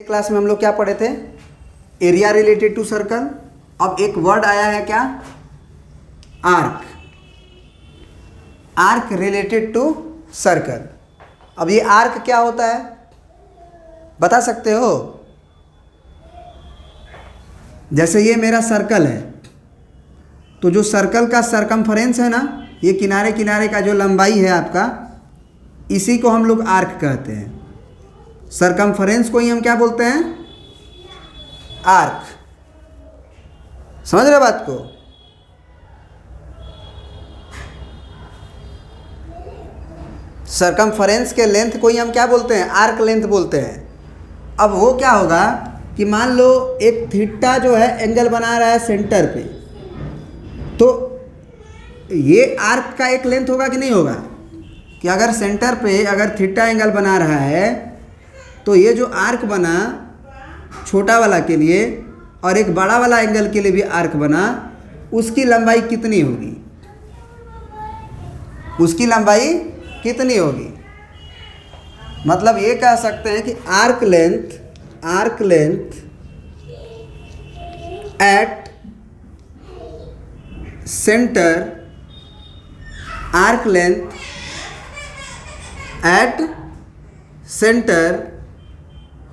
Class में हम लोग क्या पढ़े थे? Area related to circle. अब एक वर्ड आया है क्या? Arc. Arc related to circle. अब ये आर्क क्या होता है बता सकते हो? जैसे ये मेरा सर्कल है, तो जो सर्कल का सरकमफरेंस है ना, ये किनारे किनारे का जो लंबाई है आपका, इसी को हम लोग आर्क कहते हैं। सरकमफरेंस को ही हम क्या बोलते हैं? आर्क। समझ रहे बात को? सरकमफरेंस के लेंथ को ही हम क्या बोलते हैं? आर्क लेंथ बोलते हैं। अब वो क्या होगा कि मान लो एक थीटा जो है एंगल बना रहा है सेंटर पे, तो ये आर्क का एक लेंथ होगा कि नहीं होगा? कि अगर सेंटर पे अगर थीटा एंगल बना रहा है, तो ये जो आर्क बना छोटा वाला के लिए और एक बड़ा वाला एंगल के लिए भी आर्क बना, उसकी लंबाई कितनी होगी? उसकी लंबाई कितनी होगी? मतलब ये कह सकते हैं कि arc length at centre, arc length at centre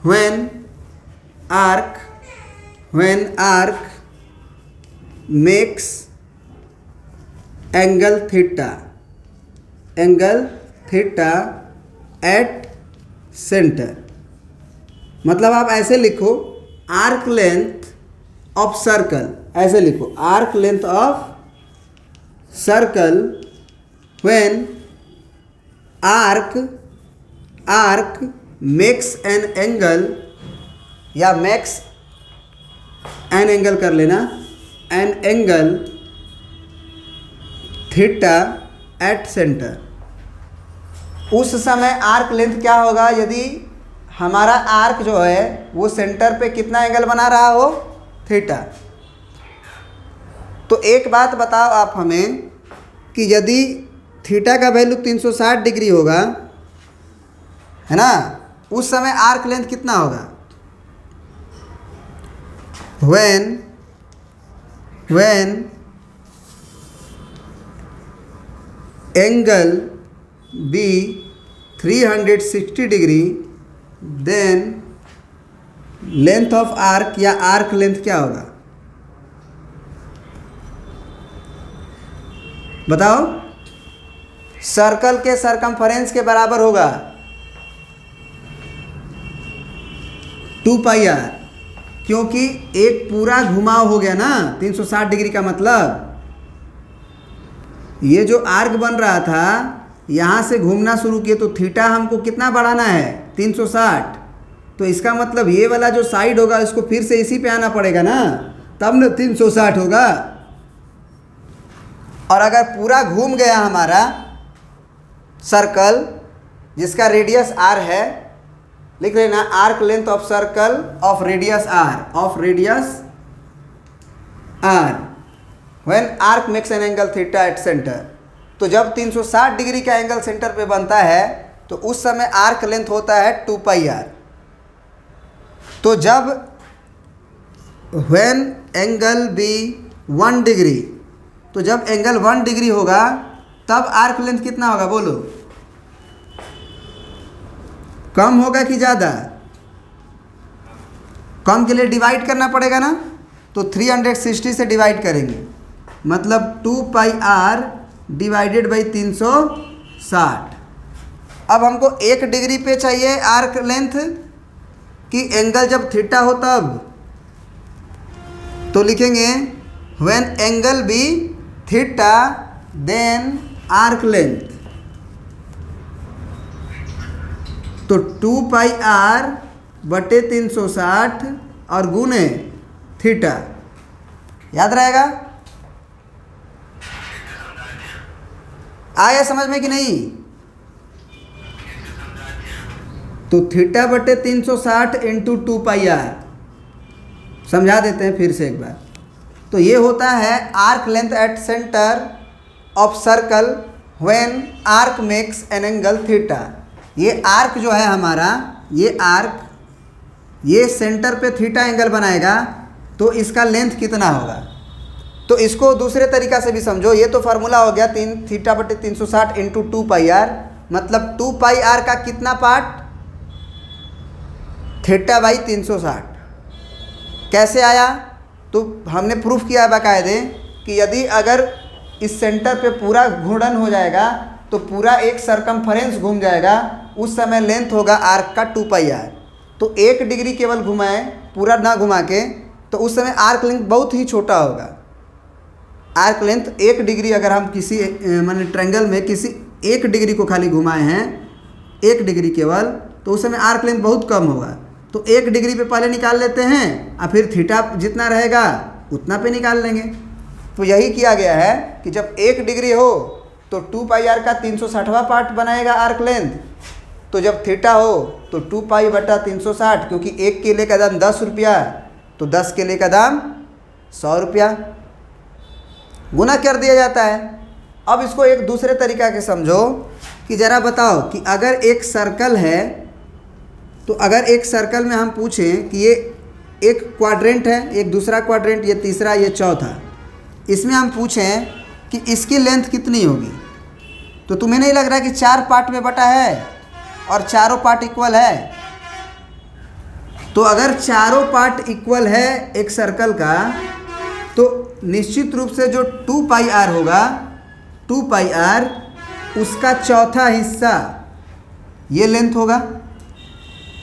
when arc makes angle theta at center। मतलब आप ऐसे लिखो, आर्क लेंथ ऑफ सर्कल, ऐसे लिखो, arc length of circle when arc makes an angle, या makes an angle कर लेना, an angle theta at center। उस समय आर्क लेंथ क्या होगा? यदि हमारा आर्क जो है वो सेंटर पे कितना एंगल बना रहा हो? थीटा। तो एक बात बताओ आप हमें कि यदि थीटा का वैल्यू 360 डिग्री होगा, है ना, उस समय आर्क लेंथ कितना होगा? when angle be 360 degree, then length of arc या आर्क लेंथ क्या होगा? बताओ। सर्कल के सरकमफरेंस के बराबर होगा 2πr, क्योंकि एक पूरा घुमाव हो गया ना 360 डिग्री का। मतलब ये जो आर्क बन रहा था, यहाँ से घूमना शुरू किए तो थीटा हमको कितना बढ़ाना है? 360। तो इसका मतलब ये वाला जो साइड होगा इसको फिर से इसी पे आना पड़ेगा ना, तब न 360 होगा। और अगर पूरा घूम गया हमारा सर्कल जिसका रेडियस r है, लिख लेना, arc length of circle of radius r when arc makes an angle theta at centre. तो जब 360 डिग्री का एंगल सेंटर पे बनता है तो उस समय आर्क लेंथ होता है 2πr। तो जब व्हेन एंगल बी 1 डिग्री, तो जब एंगल 1 डिग्री होगा तब आर्क लेंथ कितना होगा? बोलो। कम होगा कि ज़्यादा? कम के लिए डिवाइड करना पड़ेगा ना, तो 360 से डिवाइड करेंगे, मतलब 2πr डिवाइडेड बाई 360। अब हमको 1 डिग्री पे चाहिए आर्क लेंथ कि एंगल जब थीटा हो तब, तो लिखेंगे when angle be theta then arc length. तो 2πr बटे 360 और गुने थीटा, याद रहेगा? आया समझ में कि नहीं? तो थीटा बटे 360 इंटू 2πr, समझा देते हैं फिर से एक बार। तो ये होता है arc length at centre of circle when arc makes an angle theta. ये आर्क जो है हमारा, ये आर्क ये सेंटर पे थीटा एंगल बनाएगा तो इसका लेंथ कितना होगा। तो इसको दूसरे तरीका से भी समझो। ये तो फार्मूला हो गया 3θ/360 इंटू 2πr, मतलब 2πr का कितना पार्ट, θ/360। कैसे आया, तो हमने प्रूफ किया बाकायदे कि यदि अगर इस सेंटर पे पूरा घूर्णन हो जाएगा तो पूरा एक सरकमफरेंस घूम जाएगा, उस समय लेंथ होगा आर्क का 2πr। तो 1 डिग्री केवल घुमाए, पूरा ना घुमा के, तो उस समय आर्क लेंथ बहुत ही छोटा होगा। आर्क लेंथ 1 डिग्री, अगर हम किसी माने ट्रायंगल में किसी 1 डिग्री को खाली घुमाए हैं, 1 डिग्री केवल, तो उस समय आर्क लेंथ बहुत कम होगा। तो 1 डिग्री पे पहले निकाल लेते हैं और फिर थीटा जितना रहेगा उतना पे निकाल लेंगे। तो यही किया गया है कि जब 1 डिग्री हो तो 2πr का 360वां पार्ट बनाएगा आर्क लेंथ। तो जब थीटा हो तो 2π/360, क्योंकि 1 केले का दाम 10 रुपया, तो 10 केले का दाम 100 रुपया, गुना कर दिया जाता है। अब इसको एक दूसरे तरीका के समझो कि ज़रा बताओ कि अगर एक सर्कल है, तो अगर एक सर्कल में हम पूछें कि ये एक क्वाड्रेंट है, एक दूसरा क्वाड्रेंट, ये तीसरा, ये चौथा, इसमें हम पूछें कि इसकी लेंथ कितनी होगी, तो तुम्हें नहीं लग रहा कि 4 पार्ट में बटा है और चारों पार्ट इक्वल है। तो अगर चारों पार्ट इक्वल है एक सर्कल का, तो निश्चित रूप से जो 2πr होगा, 2πr उसका चौथा हिस्सा ये लेंथ होगा।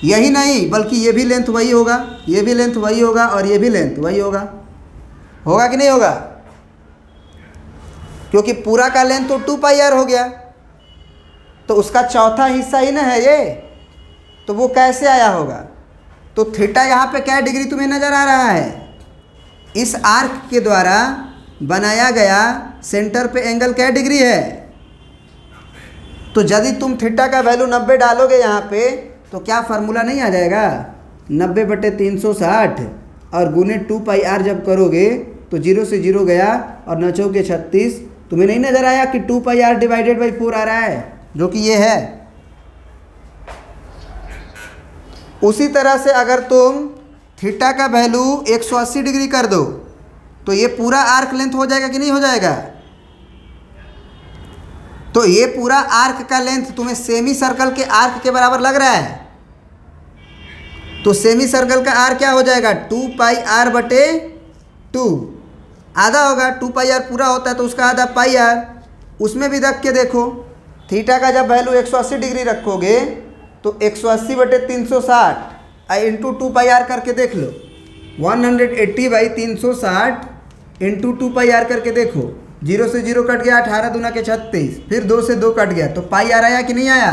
यही नहीं बल्कि ये भी लेंथ वही होगा, ये भी लेंथ वही होगा और ये भी लेंथ वही होगा। होगा कि नहीं होगा, क्योंकि पूरा का लेंथ तो 2πr हो गया, तो उसका चौथा हिस्सा ही ना है ये, तो वो कैसे आया होगा। तो थीटा यहाँ पे क्या डिग्री तुम्हें नज़र आ रहा है, इस आर्क के द्वारा बनाया गया सेंटर पे एंगल क्या डिग्री है। तो यदि तुम थीटा का वैल्यू 90 डालोगे यहाँ पे, तो क्या फार्मूला नहीं आ जाएगा 90/360 और गुने 2πr जब करोगे तो 0 से 0 गया और 9 चौके 36। तुम्हें नहीं नज़र आया कि 2πr डिवाइडेड बाई 4 आ रहा है, जो कि ये है। उसी तरह से अगर तुम थीटा का वैल्यू 180 डिग्री कर दो तो ये पूरा आर्क लेंथ हो जाएगा कि नहीं हो जाएगा। तो ये पूरा आर्क का लेंथ तुम्हें सेमी सर्कल के आर्क के बराबर लग रहा है। तो सेमी सर्कल का आर क्या हो जाएगा, 2πr/2, आधा होगा। 2πr पूरा होता है तो उसका आधा πr। उसमें भी रख के देखो, थीटा का जब वैल्यू 180 डिग्री रखोगे तो 180/360 इंटू 2πr करके देख लो, 180/360 इंटू 2πr करके देखो। 0 से 0 कट गया, 18 दूना के 36, फिर 2 से 2 कट गया, तो πr आया कि नहीं आया।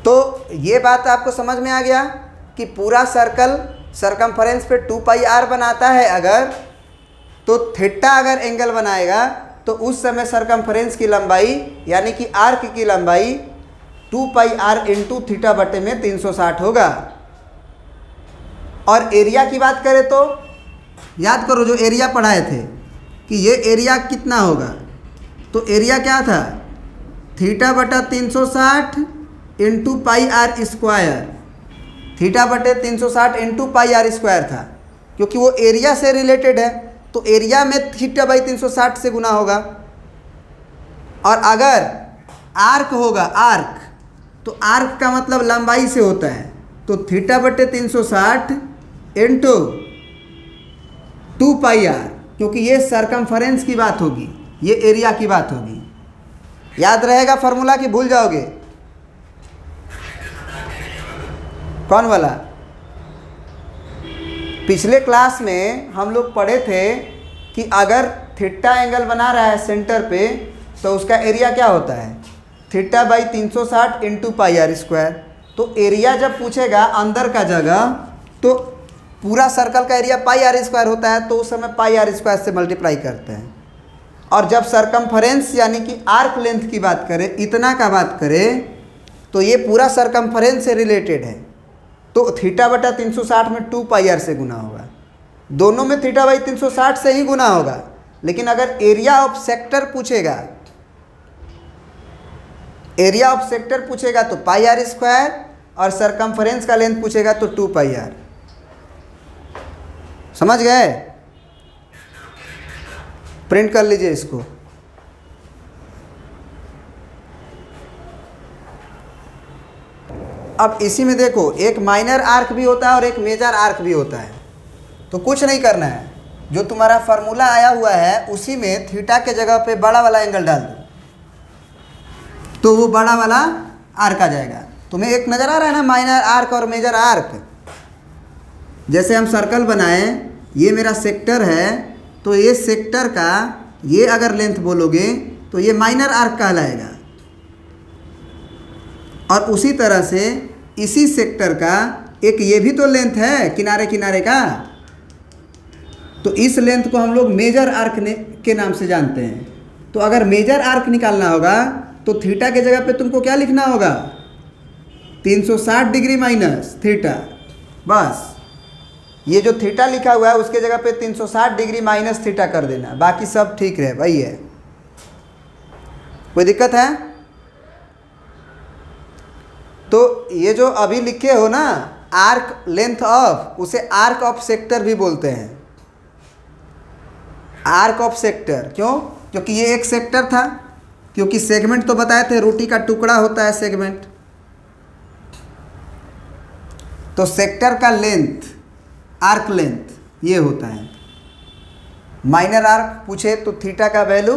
तो ये बात आपको समझ में आ गया कि पूरा सर्कल सरकमफरेंस पे 2πr बनाता है अगर, तो थीटा अगर एंगल बनाएगा तो उस समय सरकमफरेंस की लंबाई यानी कि आर्क की लंबाई 2πr इंटू θ/360 होगा। और एरिया की बात करें तो याद करो जो एरिया पढ़ाए थे कि ये एरिया कितना होगा, तो एरिया क्या था, θ/360 into πr square, θ/360 into πr square था, क्योंकि वो एरिया से रिलेटेड है तो एरिया में θ/360 से गुना होगा। और अगर आर्क होगा, आर्क, तो आर्क का मतलब लंबाई से होता है, तो θ/360 इंटू 2πr, क्योंकि ये सरकमफरेंस की बात होगी, ये एरिया की बात होगी। याद रहेगा फार्मूला कि भूल जाओगे, कौन वाला। पिछले क्लास में हम लोग पढ़े थे कि अगर थीटा एंगल बना रहा है सेंटर पे तो उसका एरिया क्या होता है, θ/360 इंटू πr स्क्वायर। तो एरिया जब पूछेगा अंदर का जगह तो पूरा सर्कल का एरिया πr स्क्वायर होता है, तो उस समय πr स्क्वायर से मल्टीप्लाई करते हैं। और जब सरकमफरेंस यानी कि आर्क लेंथ की बात करें, इतना का बात करें, तो ये पूरा सरकमफरेंस से रिलेटेड है, तो θ/360 में 2πr से गुना होगा। दोनों में θ/360 से ही गुना होगा। लेकिन अगर एरिया ऑफ सेक्टर पूछेगा एरिया ऑफ सेक्टर पूछेगा तो पाई आर स्क्वायर, और सरकमफरेंस का लेंथ पूछेगा तो 2 पाई आर। समझ गए? प्रिंट कर लीजिए इसको। अब इसी में देखो, एक माइनर आर्क भी होता है और एक मेजर आर्क भी होता है। तो कुछ नहीं करना है, जो तुम्हारा फार्मूला आया हुआ है उसी में थीटा के जगह पे बड़ा वाला एंगल डाल दो, तो वो बड़ा वाला आर्क आ जाएगा। तुम्हें एक नज़र आ रहा है ना, माइनर आर्क और मेजर आर्क। जैसे हम सर्कल बनाए, ये मेरा सेक्टर है, तो ये सेक्टर का ये अगर लेंथ बोलोगे तो ये माइनर आर्क कहलाएगा। और उसी तरह से इसी सेक्टर का एक ये भी तो लेंथ है किनारे किनारे का, तो इस लेंथ को हम लोग मेजर आर्क के नाम से जानते हैं। तो अगर मेजर आर्क निकालना होगा तो थीटा के जगह पे तुमको क्या लिखना होगा? 360 डिग्री माइनस थीटा। बस ये जो थीटा लिखा हुआ है उसके जगह पे 360 डिग्री माइनस थीटा कर देना, बाकी सब ठीक रहे भाई। है कोई दिक्कत है? तो ये जो अभी लिखे हो ना आर्क लेंथ ऑफ, उसे आर्क ऑफ सेक्टर भी बोलते हैं। आर्क ऑफ सेक्टर क्यों? क्योंकि ये एक सेक्टर था, क्योंकि सेगमेंट तो बताए थे, रोटी का टुकड़ा होता है सेगमेंट। तो सेक्टर का लेंथ, आर्क लेंथ ये होता है। माइनर आर्क पूछे तो थीटा का वैल्यू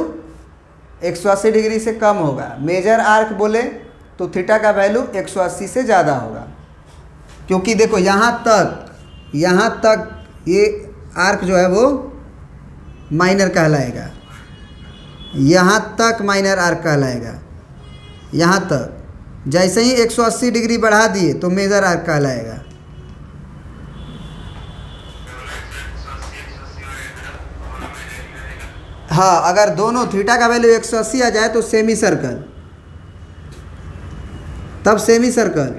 180 डिग्री से कम होगा। मेजर आर्क बोले तो थीटा का वैल्यू 180 से ज़्यादा होगा। क्योंकि देखो यहाँ तक ये आर्क जो है वो माइनर कहलाएगा, यहाँ तक माइनर आर्क कहलाएगा। यहाँ तक जैसे ही 180 डिग्री बढ़ा दिए तो मेजर आर्क कहलाएगा। हाँ, अगर दोनों थीटा का वैल्यू 180 आ जाए तो सेमी सर्कल, तब सेमी सर्कल।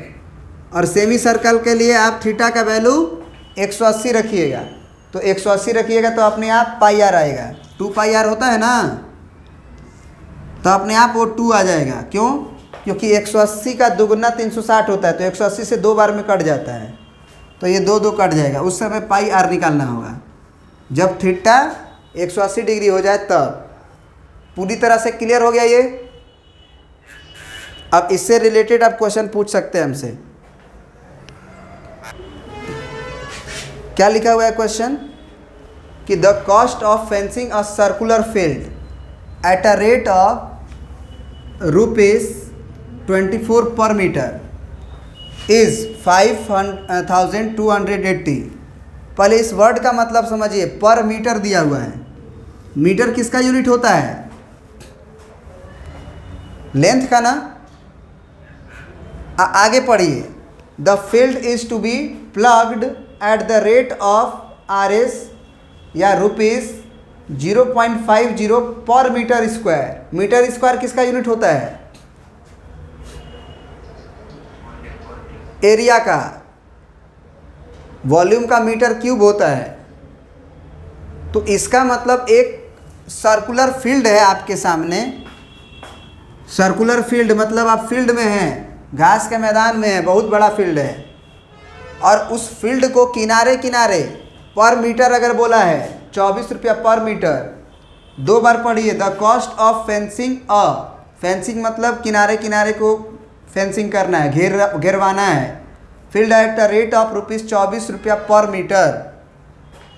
और सेमी सर्कल के लिए आप थीटा का वैल्यू 180 रखिएगा, तो 180 रखिएगा तो अपने आप पाई आर आएगा। 2 पाई आर होता है ना, तो अपने आप वो 2 आ जाएगा। क्यों? क्योंकि 180 का दुगुना 360 होता है, तो 180 से 2 बार में कट जाता है, तो ये 2 कट जाएगा। उस समय पाई आर निकालना होगा जब थीटा 180 डिग्री हो जाए तब। पूरी तरह से क्लियर हो गया ये? अब इससे रिलेटेड आप क्वेश्चन पूछ सकते हैं हमसे। क्या लिखा हुआ है क्वेश्चन? कि the cost of fencing a circular field at a rate of ₹24 पर मीटर इज 5280। पहले इस वर्ड का मतलब समझिए। पर मीटर दिया हुआ है, मीटर किसका यूनिट होता है? लेंथ का ना। आगे पढ़िए। The field is to be plugged at the rate of RS या ₹0.50 per metre square. Metre square किसका यूनिट होता है? एरिया का। वॉल्यूम का मीटर क्यूब होता है। तो इसका मतलब एक सर्कुलर फील्ड है आपके सामने। सर्कुलर फील्ड मतलब आप फील्ड में हैं, घास के मैदान में है, बहुत बड़ा फील्ड है, और उस फील्ड को किनारे किनारे पर मीटर अगर बोला है 24 रुपया पर मीटर। 2 बार पढ़िए। The cost of fencing fencing मतलब किनारे किनारे को फेंसिंग करना है, घेरवाना है। Field at the rate of ₹24 पर मीटर,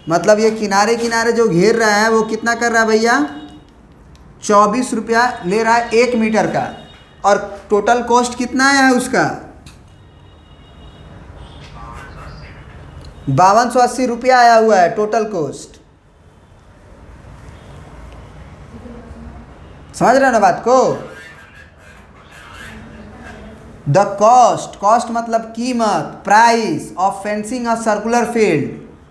मतलब ये किनारे किनारे जो घेर रहा है वो कितना कर रहा है भैया? 24 रुपया ले रहा है 1 मीटर का। और टोटल कॉस्ट कितना आया है उसका? 5280 रुपया आया हुआ है टोटल कॉस्ट। समझ रहे हो ना बात को? द कॉस्ट मतलब कीमत, price of fencing a circular field.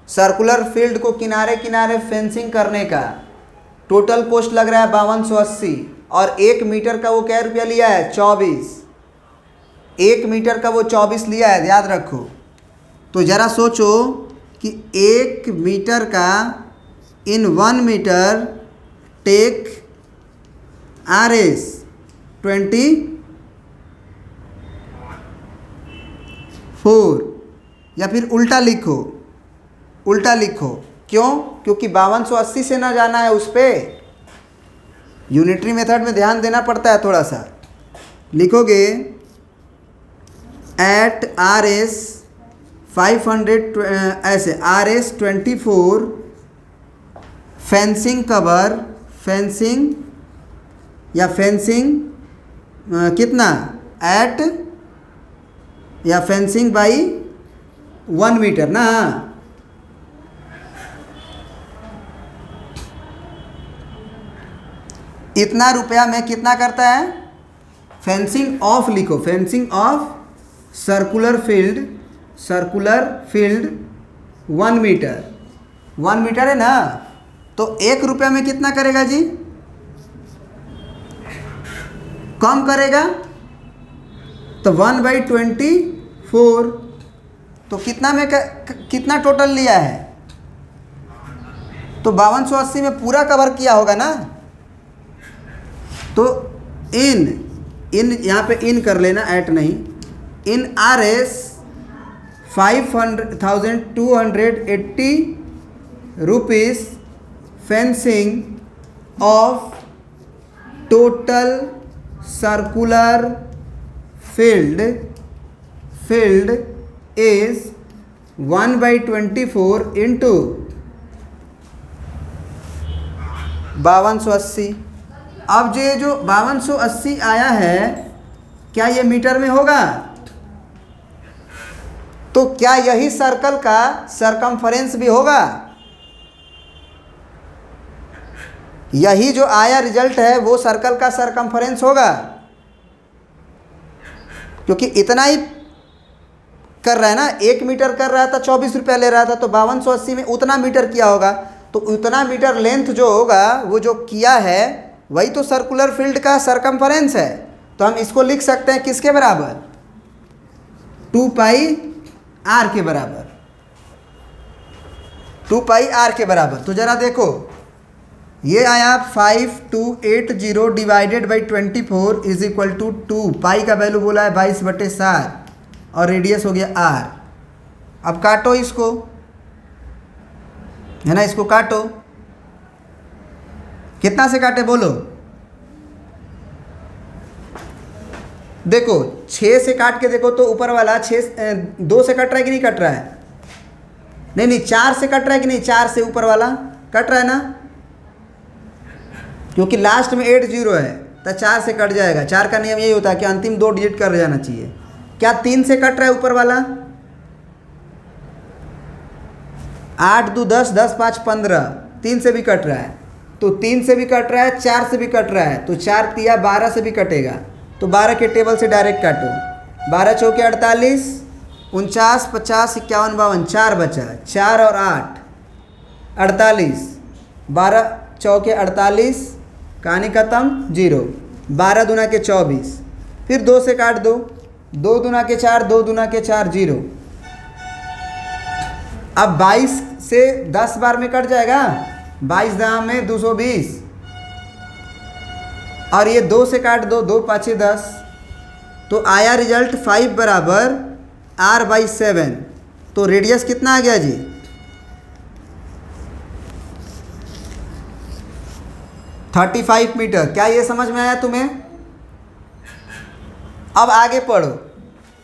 Circular field को किनारे किनारे फेंसिंग करने का टोटल कॉस्ट लग रहा है 5280। और 1 मीटर का वो क्या रुपया लिया है? 24। 1 मीटर का वो 24 लिया है, याद रखो। तो ज़रा सोचो कि 1 मीटर का इन 1 मीटर टेक RS 20 या फिर उल्टा लिखो, उल्टा लिखो। क्यों? क्योंकि 5280 से ना जाना है उस पर। यूनिटरी मेथड में ध्यान देना पड़ता है थोड़ा सा। लिखोगे एट RS 500 ऐसे RS 24 फेंसिंग कवर, फेंसिंग या फेंसिंग कितना एट या फेंसिंग बाई 1 मीटर ना। इतना रुपया में कितना करता है? फेंसिंग ऑफ लिखो, fencing of circular field, circular field 1 metre, 1 metre है ना। तो 1 रुपया में कितना करेगा जी? कम करेगा। तो 1/24 तो कितना में कितना टोटल लिया है? तो 5280 में पूरा कवर किया होगा ना। तो इन यहाँ पे इन कर लेना, एट नहीं। इन RS 5280 rupees fencing of total circular field is 1/24 into 5280। अब ये जो 5280 आया है, क्या ये मीटर में होगा? तो क्या यही सर्कल का सरकमफरेंस भी होगा? यही जो आया रिजल्ट है वो सर्कल का सरकमफरेंस होगा, क्योंकि इतना ही कर रहा है ना। 1 मीटर कर रहा था, 24 रुपया ले रहा था, तो 5280 में उतना मीटर किया होगा। तो उतना मीटर लेंथ जो होगा वो जो किया है वही तो सर्कुलर फील्ड का सरकमफरेंस है। तो हम इसको लिख सकते हैं किसके बराबर? 2πr के बराबर, 2πr के बराबर। तो जरा देखो, ये आया 5280 divided by 24 is equal to 2। Pi का वैल्यू बोला है 22/7 और रेडियस हो गया r। अब काटो इसको, है ना, इसको काटो। कितना से काटे बोलो? देखो 6 से काट के देखो तो ऊपर वाला 2 से कट रहा है कि नहीं कट रहा है? नहीं 4 से कट रहा है कि नहीं? 4 से ऊपर वाला कट रहा है ना, क्योंकि लास्ट में 80 है तो 4 से कट जाएगा। 4 का नियम यही होता है कि अंतिम 2 डिजिट कर जाना चाहिए। क्या 3 से कट रहा है ऊपर वाला? 8 2 10, 10 5 15, 3 से भी कट रहा है। तो 3 से भी कट रहा है, 4 से भी कट रहा है, तो 4 तिया 12 से भी कटेगा। तो 12 के टेबल से डायरेक्ट काटो। 12 चौके 48, 49 50 51 52, 4 बचा, 4 और 8 48। 12 चौके 48, कहानी खत्म, 0। 12 दूना के 24, फिर 2 से काट दो। 2 दूना के 4, 2 दूना के 4, 0। अब 22 से 10 बार में कट जाएगा। 22 दाम में 220, और ये 2 से काट दो, 2 5 10। तो आया रिजल्ट 5 बराबर r/7। तो रेडियस कितना आ गया जी? 35 मीटर। क्या ये समझ में आया तुम्हें? अब आगे पढ़ो।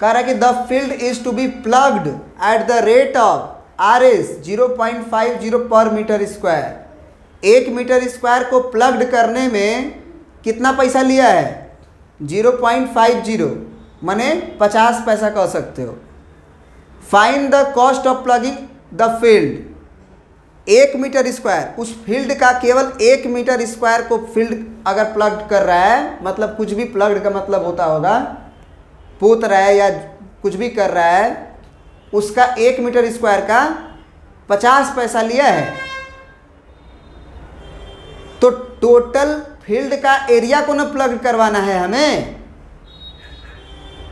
कह रहा है कि the field is to be plugged at the rate of RS 0.50 per metre square. 1 metre square को प्लग्ड करने में कितना पैसा लिया है? 0.50, माने 50 पैसा कह सकते हो। Find the cost of plugging the field. 1 metre square, उस फील्ड का केवल 1 मीटर स्क्वायर को फील्ड अगर प्लग्ड कर रहा है, मतलब कुछ भी प्लग्ड का मतलब होता होगा पोत रहा है या कुछ भी कर रहा है, उसका 1 मीटर स्क्वायर का 50 पैसा लिया है। तो टोटल फील्ड का एरिया को ना प्लग करवाना है हमें,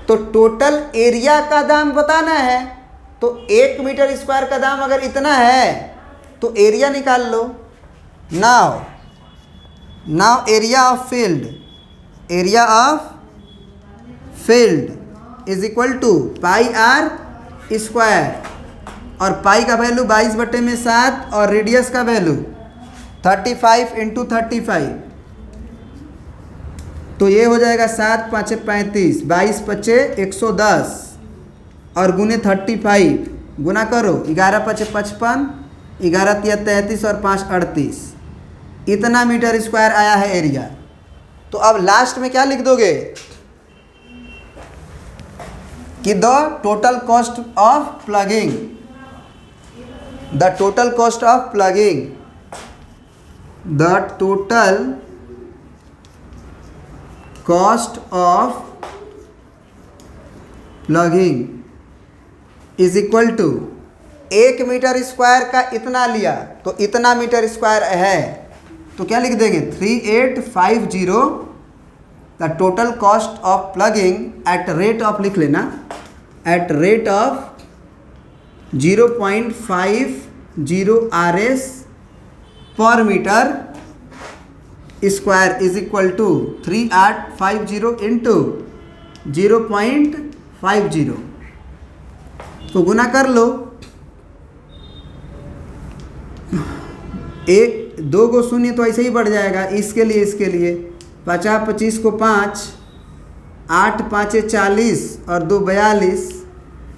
तो टोटल एरिया का दाम बताना है। तो 1 मीटर स्क्वायर का दाम अगर इतना है तो एरिया निकाल लो। Now area of field is equal to πr square और पाई का वैल्यू 22/7 और रेडियस का वैल्यू 35 × 35, तो ये हो जाएगा 7 × 5 = 35, 22 × 5 = 110 और गुने 35 गुना करो, 11 × 5 = 55, 11 × 3 = 33 और 5 = 38। इतना मीटर स्क्वायर आया है एरिया। तो अब लास्ट में क्या लिख दोगे कि the total cost of plugging, the total cost of plugging, the total cost of plugging is equal to 1 metre square का इतना लिया तो इतना मीटर स्क्वायर है, तो क्या लिख देंगे 3850, the total cost of plugging at rate of, लिख लेना, at rate of 0.50 RS per metre square is equal to 3850 into 0.50, तो गुना कर लो, 2 को 0 तो ऐसे ही बढ़ जाएगा, इसके लिए 50 25 को 5, 8 × 5 = 40 और 2 = 42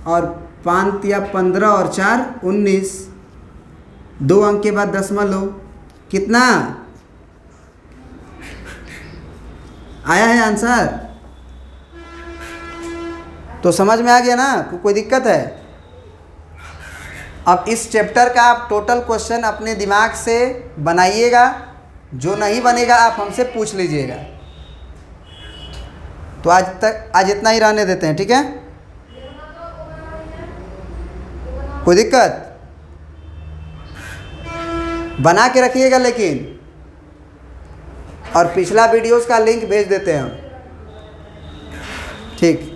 और 5 × 3 = 15 और 4 = 19, 2 अंक के बाद दशमलव, कितना आया है आंसर? तो समझ में आ गया ना, कोई दिक्कत है? अब इस चैप्टर का आप टोटल क्वेश्चन अपने दिमाग से बनाइएगा, जो नहीं बनेगा आप हमसे पूछ लीजिएगा। तो आज इतना ही रहने देते हैं, ठीक है? कोई दिक्कत? बना के रखिएगा लेकिन, और पिछला वीडियोस का लिंक भेज देते हैं हम, ठीक।